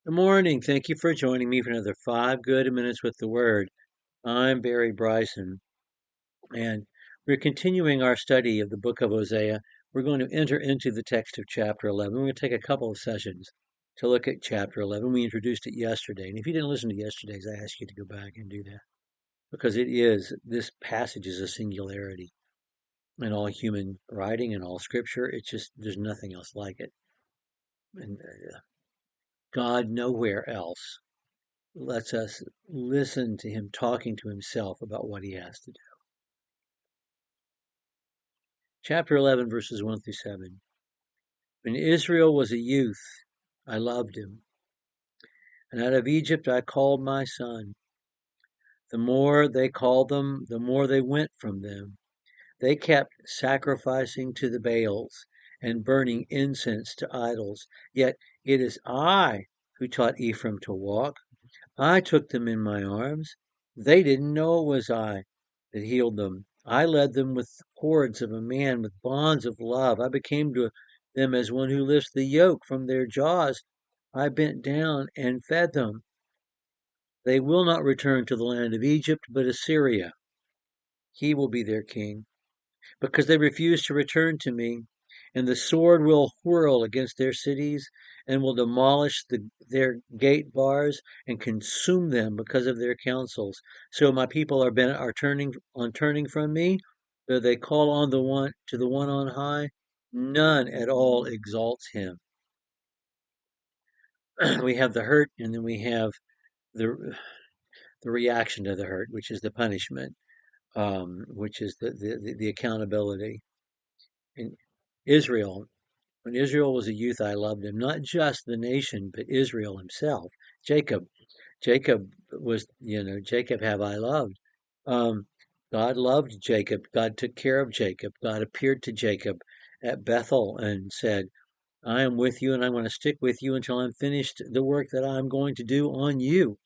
Good morning. Thank you for joining me for another 5 good minutes with the Word. I'm Barry Bryson, and we're continuing our study of the book of Hosea. We're going to enter into the text of chapter 11. We're going to take a couple of sessions to look at chapter 11. We introduced it yesterday, and if you didn't listen to yesterday's, I ask you to go back and do that because this passage is a singularity in all human writing and all scripture. It's just, there's nothing else like it. And God nowhere else lets us listen to him talking to himself about what he has to do. Chapter 11, verses 1 through 7. When Israel was a youth, I loved him, and out of Egypt I called my son. The more they called them, the more they went from them. They kept sacrificing to the Baals and burning incense to idols. Yet it is I who taught Ephraim to walk. I took them in my arms. They didn't know it was I that healed them. I led them with the cords of a man, with bonds of love. I became to them as one who lifts the yoke from their jaws. I bent down and fed them. They will not return to the land of Egypt, but Assyria. He will be their king, because they refuse to return to me. And the sword will whirl against their cities and will demolish their gate bars and consume them because of their counsels. So my people are turning from me, though they call on the one on high. None at all exalts him. We have the hurt, and then we have the the reaction to the hurt, which is the punishment, which is the accountability. In Israel, when Israel was a youth, I loved him, not just the nation, but Israel himself. Jacob, Jacob Jacob have I loved. Um, God loved Jacob. God took care of Jacob. God appeared to Jacob at Bethel and said, I am with you and I'm going to stick with you until I'm finished the work that I'm going to do on you.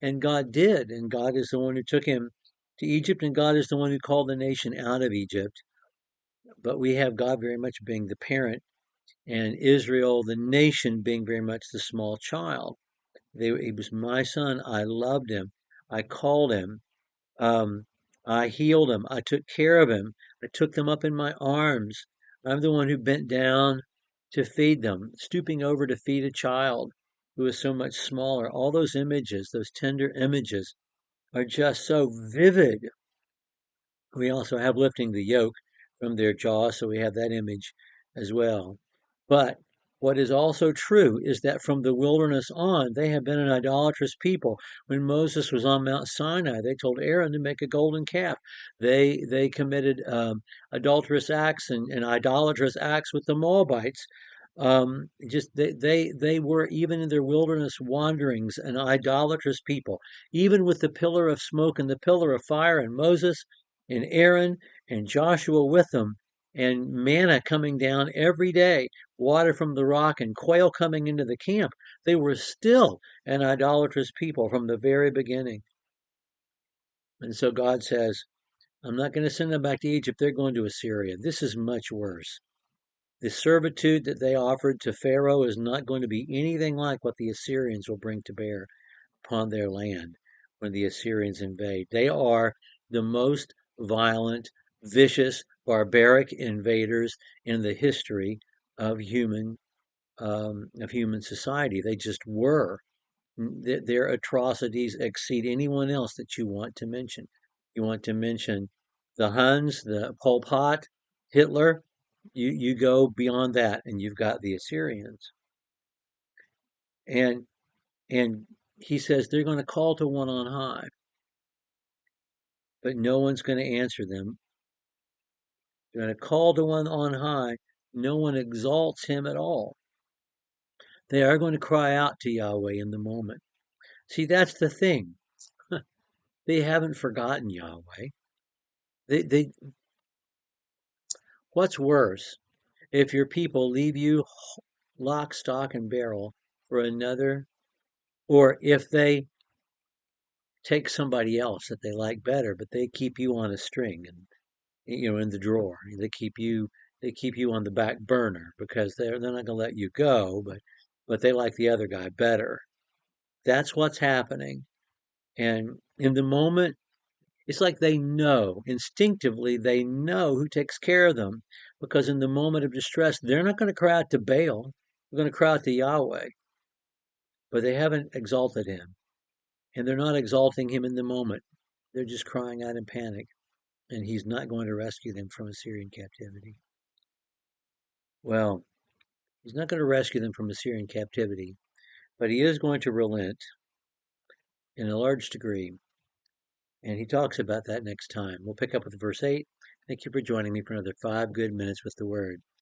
And God did. And God is the one who took him to Egypt, and God is the one who called the nation out of Egypt. But we have God very much being the parent and Israel, the nation, being very much the small child. He was my son. I loved him. I called him. Um, I healed him. I took care of him. I took them up in my arms. I'm the one who bent down to feed them, stooping over to feed a child who is so much smaller. All those images, those tender images, are just so vivid. We also have lifting the yoke from their jaws, so we have that image as well. But what is also true is that from the wilderness on, they have been an idolatrous people. When Moses was on Mount Sinai, they told Aaron to make a golden calf. They committed adulterous acts and idolatrous acts with the Moabites. Just they were, even in their wilderness wanderings, an idolatrous people. Even with the pillar of smoke and the pillar of fire and Moses and Aaron and Joshua with them, and manna coming down every day, water from the rock, and quail coming into the camp, they were still an idolatrous people from the very beginning. And so God says, I'm not going to send them back to Egypt. They're going to Assyria. This is much worse. The servitude that they offered to Pharaoh is not going to be anything like what the Assyrians will bring to bear upon their land when the Assyrians invade. They are the most violent, vicious, barbaric invaders in the history of human society. They just were. Their atrocities exceed anyone else that you want to mention. You want to mention the Huns, the Pol Pot, Hitler. You go beyond that, and you've got the Assyrians. And and he says they're going to call to one on high, but no one's going to answer them. They're going to call to one on high. No one exalts him at all. They are going to cry out to Yahweh in the moment. See, that's the thing. They haven't forgotten Yahweh. They What's worse, if your people leave you lock, stock, and barrel for another, or if they take somebody else that they like better, but they keep you on a string and in the drawer. They keep you on the back burner because they're not going to let you go, but they like the other guy better. That's what's happening. And in the moment, it's like they know, instinctively, they know who takes care of them. Because in the moment of distress, they're not going to cry out to Baal, they're going to cry out to Yahweh. But they haven't exalted him. And they're not exalting him in the moment. They're just crying out in panic. And he's not going to rescue them from Assyrian captivity. Well, he's not going to rescue them from Assyrian captivity, but he is going to relent in a large degree. And he talks about that next time. We'll pick up with verse 8. Thank you for joining me for another 5 good minutes with the Word.